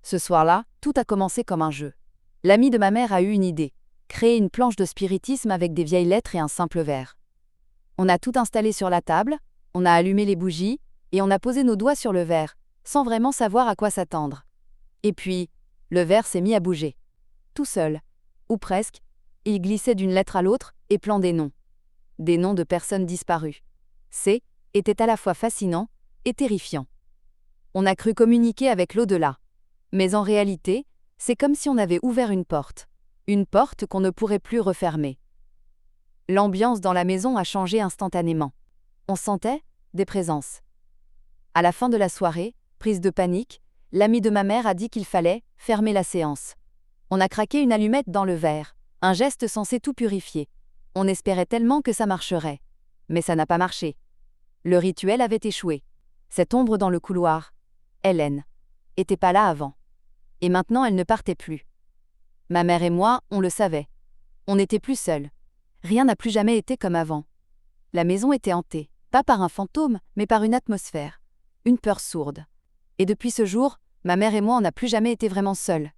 Ce soir-là, tout a commencé comme un jeu. L'ami de ma mère a eu une idée. Créer une planche de spiritisme avec des vieilles lettres et un simple verre. On a tout installé sur la table, on a allumé les bougies, et on a posé nos doigts sur le verre, sans vraiment savoir à quoi s'attendre. Et puis, le verre s'est mis à bouger. Tout seul. Ou presque. Il glissait d'une lettre à l'autre, et plan des noms. Des noms de personnes disparues. Était à la fois fascinant et terrifiant. On a cru communiquer avec l'au-delà. Mais en réalité, c'est comme si on avait ouvert une porte. Une porte qu'on ne pourrait plus refermer. L'ambiance dans la maison a changé instantanément. On sentait des présences. À la fin de la soirée, prise de panique, l'ami de ma mère a dit qu'il fallait fermer la séance. On a craqué une allumette dans le verre, un geste censé tout purifier. On espérait tellement que ça marcherait. Mais ça n'a pas marché. Le rituel avait échoué. Cette ombre dans le couloir, Hélène, était pas là avant. Et maintenant elle ne partait plus. Ma mère et moi, on le savait. On n'était plus seuls. Rien n'a plus jamais été comme avant. La maison était hantée, pas par un fantôme, mais par une atmosphère. Une peur sourde. Et depuis ce jour, ma mère et moi, on n'a plus jamais été vraiment seuls.